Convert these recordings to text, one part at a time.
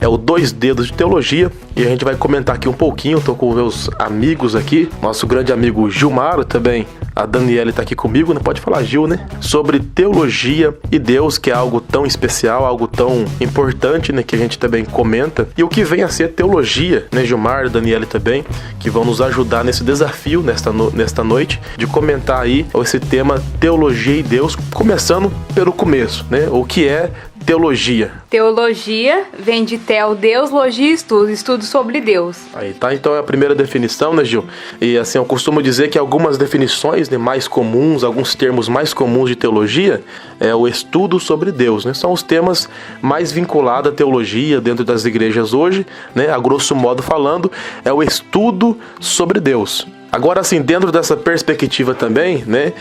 é o Dois Dedos de Teologia, e a gente vai comentar aqui um pouquinho. Estou com meus amigos aqui, nosso grande amigo Gilmar, também a Daniela está aqui comigo, não pode falar Gil, né? Sobre teologia e Deus, que é algo tão especial, algo tão importante, né? Que a gente também comenta. E o que vem a ser teologia, né? Gilmar, Daniela também, que vão nos ajudar nesse desafio, nesta noite, de comentar aí esse tema teologia e Deus, começando pelo começo, né? O que é teologia? Teologia vem de tel, Deus, logia, estudo sobre Deus. Aí tá, então é a primeira definição, né, Gil? E assim, eu costumo dizer que algumas definições, né, mais comuns, alguns termos mais comuns de teologia é o estudo sobre Deus, né? São os temas mais vinculados à teologia dentro das igrejas hoje, né? A grosso modo falando, é o estudo sobre Deus. Agora, assim, dentro dessa perspectiva também, né,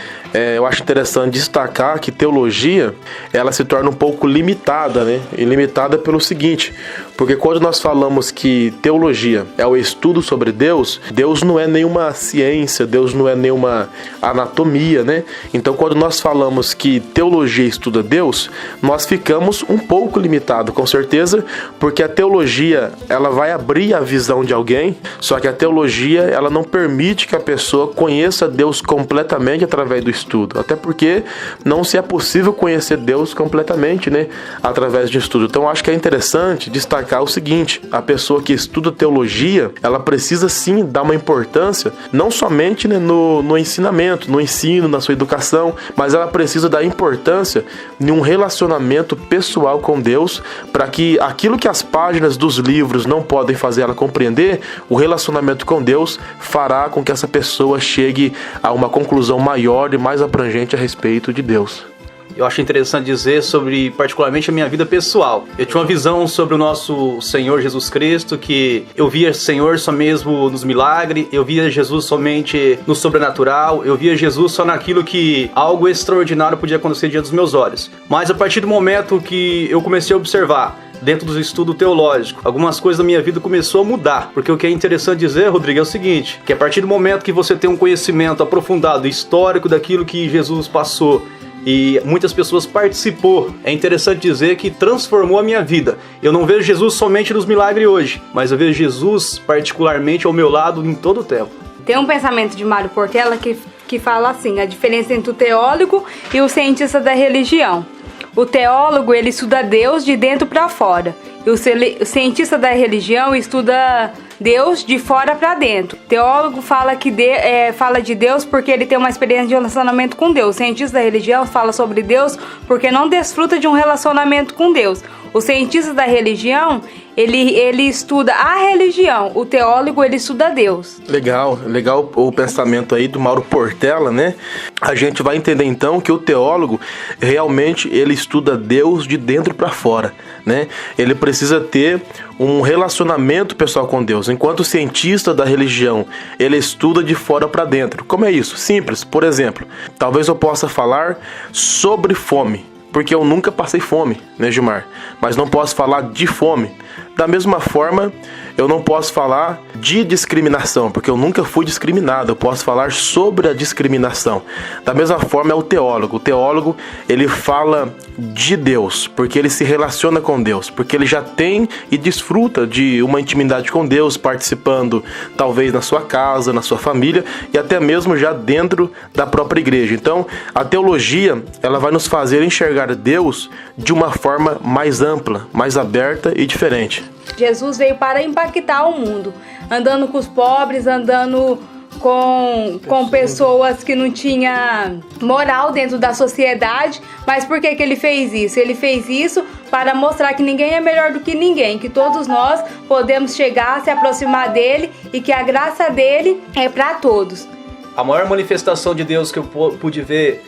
eu acho interessante destacar que teologia, ela se torna um pouco limitada, né, e limitada pelo seguinte, porque quando nós falamos que teologia é o estudo sobre Deus, Deus não é nenhuma ciência, Deus não é nenhuma anatomia, né, então quando nós falamos que teologia estuda Deus, nós ficamos um pouco limitados, com certeza, porque a teologia, ela vai abrir a visão de alguém, só que a teologia, ela não permite que a pessoa conheça Deus completamente através do estudo, até porque não se é possível conhecer Deus completamente, né, através de estudo. Então acho que é interessante destacar o seguinte: a pessoa que estuda teologia, ela precisa sim dar uma importância, não somente, né, no ensinamento, no ensino, na sua educação, mas ela precisa dar importância em um relacionamento pessoal com Deus, para que aquilo que as páginas dos livros não podem fazer ela compreender, o relacionamento com Deus fará com que essa pessoa chegue a uma conclusão maior e mais abrangente a respeito de Deus. Eu acho interessante dizer sobre, particularmente, a minha vida pessoal. Eu tinha uma visão sobre o nosso Senhor Jesus Cristo, que eu via Senhor só mesmo nos milagres, eu via Jesus somente no sobrenatural, eu via Jesus só naquilo que algo extraordinário podia acontecer diante dos meus olhos. Mas a partir do momento que eu comecei a observar, dentro do estudo teológico, algumas coisas da minha vida começou a mudar, porque o que é interessante dizer, Rodrigo, é o seguinte, que a partir do momento que você tem um conhecimento aprofundado, histórico daquilo que Jesus passou, e muitas pessoas participou, é interessante dizer que transformou a minha vida. Eu não vejo Jesus somente nos milagres hoje, mas eu vejo Jesus particularmente ao meu lado em todo o tempo. Tem um pensamento de Mário Portela que fala assim, a diferença entre o teólogo e o cientista da religião. O teólogo, ele estuda Deus de dentro para fora. E o cientista da religião estuda Deus de fora para dentro. O teólogo fala de Deus porque ele tem uma experiência de relacionamento com Deus. O cientista da religião fala sobre Deus porque não desfruta de um relacionamento com Deus. O cientista da religião, ele estuda a religião. O teólogo, ele estuda Deus. Legal o pensamento aí do Mauro Portela, né? A gente vai entender então que o teólogo realmente ele estuda Deus de dentro para fora, né? Ele precisa ter um relacionamento pessoal com Deus, enquanto o cientista da religião ele estuda de fora para dentro. Como é isso? Simples. Por exemplo, talvez eu possa falar sobre fome, porque eu nunca passei fome, né, Gilmar? Mas não posso falar de fome. Da mesma forma, eu não posso falar de discriminação, porque eu nunca fui discriminado. Eu posso falar sobre a discriminação. Da mesma forma é o teólogo. O teólogo, ele fala de Deus, porque ele se relaciona com Deus, porque ele já tem e desfruta de uma intimidade com Deus, participando talvez na sua casa, na sua família e até mesmo já dentro da própria igreja. Então, a teologia, ela vai nos fazer enxergar Deus de uma forma mais ampla, mais aberta e diferente. Jesus veio para impactar o mundo, andando com os pobres, andando com pessoas que não tinham moral dentro da sociedade. Mas por que ele fez isso? Ele fez isso para mostrar que ninguém é melhor do que ninguém, que todos nós podemos chegar, se aproximar dele e que a graça dele é para todos. A maior manifestação de Deus que eu pude ver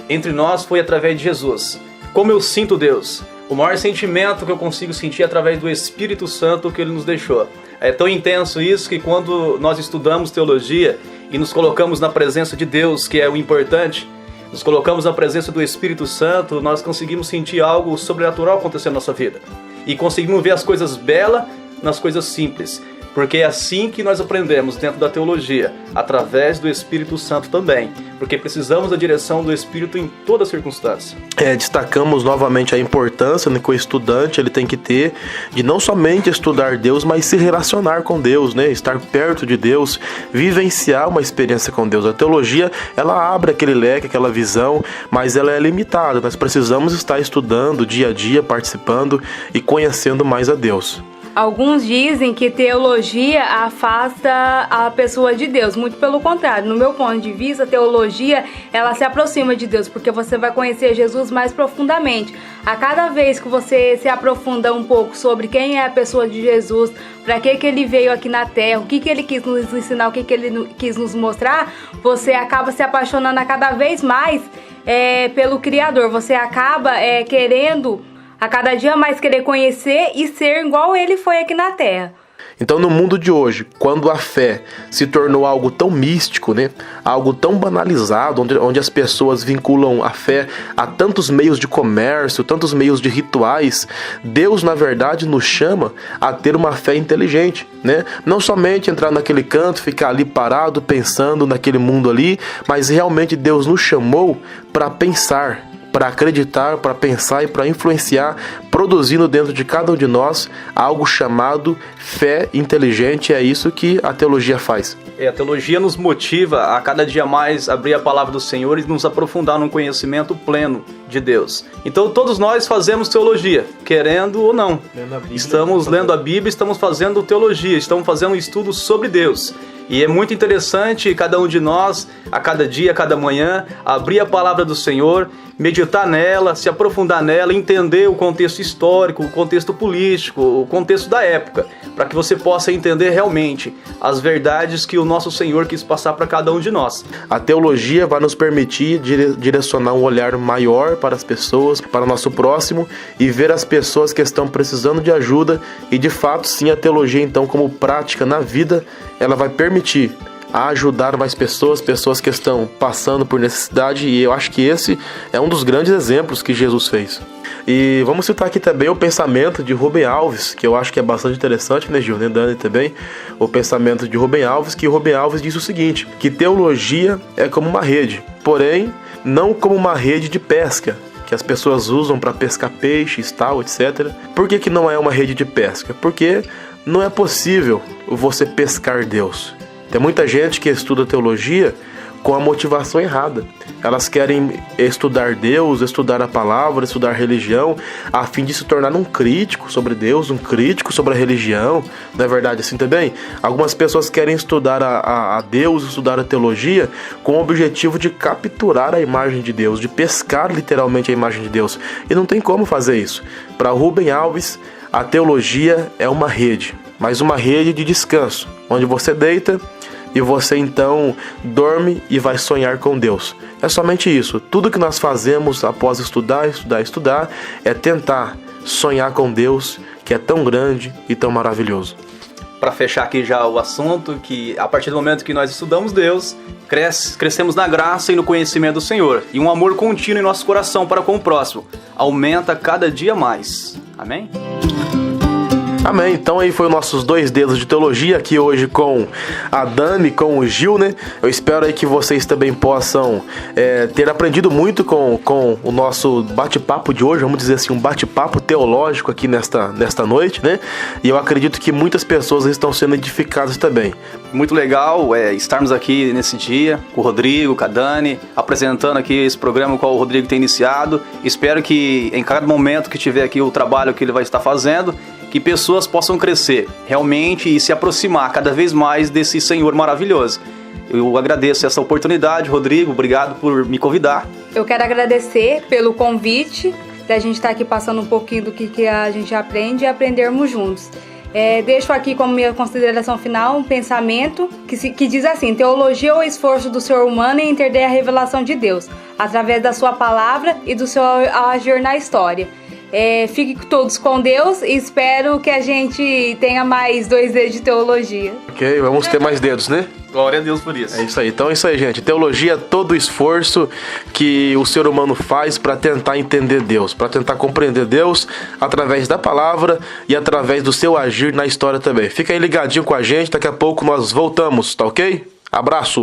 entre nós foi através de Jesus. Como eu sinto Deus? O maior sentimento que eu consigo sentir é através do Espírito Santo que Ele nos deixou. É tão intenso isso que quando nós estudamos teologia e nos colocamos na presença de Deus, que é o importante, nos colocamos na presença do Espírito Santo, nós conseguimos sentir algo sobrenatural acontecer na nossa vida. E conseguimos ver as coisas belas nas coisas simples. Porque é assim que nós aprendemos dentro da teologia, através do Espírito Santo também, porque precisamos da direção do Espírito em toda circunstância. Destacamos novamente a importância, né, que o estudante ele tem que ter de não somente estudar Deus, mas se relacionar com Deus, né, estar perto de Deus, vivenciar uma experiência com Deus. A teologia, ela abre aquele leque, aquela visão, mas ela é limitada. Nós precisamos estar estudando dia a dia, participando e conhecendo mais a Deus. Alguns dizem que teologia afasta a pessoa de Deus. Muito pelo contrário, no meu ponto de vista, a teologia, ela se aproxima de Deus, porque você vai conhecer Jesus mais profundamente. A cada vez que você se aprofunda um pouco sobre quem é a pessoa de Jesus, para que ele veio aqui na Terra, o que ele quis nos ensinar, o que ele quis nos mostrar, você acaba se apaixonando a cada vez mais pelo Criador. Você acaba querendo a cada dia mais querer conhecer e ser igual ele foi aqui na Terra. Então, no mundo de hoje, quando a fé se tornou algo tão místico, né, algo tão banalizado, onde as pessoas vinculam a fé a tantos meios de comércio, tantos meios de rituais, Deus, na verdade, nos chama a ter uma fé inteligente, né? Não somente entrar naquele canto, ficar ali parado, pensando naquele mundo ali, mas realmente Deus nos chamou para pensar, para acreditar, para pensar e para influenciar, produzindo dentro de cada um de nós algo chamado fé inteligente. É isso que a teologia faz. A teologia nos motiva a cada dia mais abrir a palavra do Senhor e nos aprofundar num conhecimento pleno de Deus. Então todos nós fazemos teologia, querendo ou não. Estamos lendo a Bíblia, estamos fazendo teologia, estamos fazendo um estudo sobre Deus. E é muito interessante cada um de nós, a cada dia, a cada manhã, abrir a palavra do Senhor, meditar nela, se aprofundar nela, entender o contexto histórico, o contexto político, o contexto da época, para que você possa entender realmente as verdades que o nosso Senhor quis passar para cada um de nós. A teologia vai nos permitir direcionar um olhar maior para as pessoas, para o nosso próximo, e ver as pessoas que estão precisando de ajuda. E de fato, sim, a teologia, então, como prática na vida, ela vai permitir ajudar mais pessoas que estão passando por necessidade, e eu acho que esse é um dos grandes exemplos que Jesus fez. E vamos citar aqui também o pensamento de Rubem Alves, que eu acho que é bastante interessante, né, Gil, né, Dani também, o pensamento de Rubem Alves, que Rubem Alves diz o seguinte, que teologia é como uma rede, porém não como uma rede de pesca, que as pessoas usam para pescar peixes, tal, etc. Por que não é uma rede de pesca? Porque não é possível você pescar Deus. Tem muita gente que estuda teologia com a motivação errada. Elas querem estudar Deus, estudar a palavra, estudar religião, a fim de se tornar um crítico sobre Deus, um crítico sobre a religião. Não é verdade assim também? Algumas pessoas querem estudar a Deus, estudar a teologia, com o objetivo de capturar a imagem de Deus, de pescar literalmente a imagem de Deus. E não tem como fazer isso. Para Rubem Alves, a teologia é uma rede, mas uma rede de descanso, onde você deita e você então dorme e vai sonhar com Deus. É somente isso. Tudo que nós fazemos após estudar é tentar sonhar com Deus, que é tão grande e tão maravilhoso. Para fechar aqui já o assunto, que a partir do momento que nós estudamos Deus, crescemos na graça e no conhecimento do Senhor, e um amor contínuo em nosso coração para com o próximo aumenta cada dia mais. Amém? Amém. Então aí foi os nossos 2 dedos de teologia aqui hoje com a Dani, com o Gil, né? Eu espero aí que vocês também possam ter aprendido muito com o nosso bate-papo de hoje, vamos dizer assim, um bate-papo teológico aqui nesta noite, né? E eu acredito que muitas pessoas estão sendo edificadas também. Muito legal estarmos aqui nesse dia com o Rodrigo, com a Dani, apresentando aqui esse programa qual o Rodrigo tem iniciado. Espero que em cada momento que tiver aqui o trabalho que ele vai estar fazendo, que pessoas possam crescer realmente e se aproximar cada vez mais desse Senhor maravilhoso. Eu agradeço essa oportunidade, Rodrigo, obrigado por me convidar. Eu quero agradecer pelo convite, da gente estar aqui passando um pouquinho do que a gente aprende e aprendermos juntos. Deixo aqui como minha consideração final um pensamento que diz assim: teologia é o esforço do ser humano em entender a revelação de Deus, através da sua palavra e do seu agir na história. Fiquem todos com Deus e espero que a gente tenha mais 2 dedos de teologia. Ok, vamos ter mais dedos, né? Glória a Deus por isso. É isso aí. Então é isso aí, gente. Teologia é todo o esforço que o ser humano faz para tentar entender Deus, para tentar compreender Deus através da palavra e através do seu agir na história também. Fica aí ligadinho com a gente, daqui a pouco nós voltamos, tá ok? Abraço!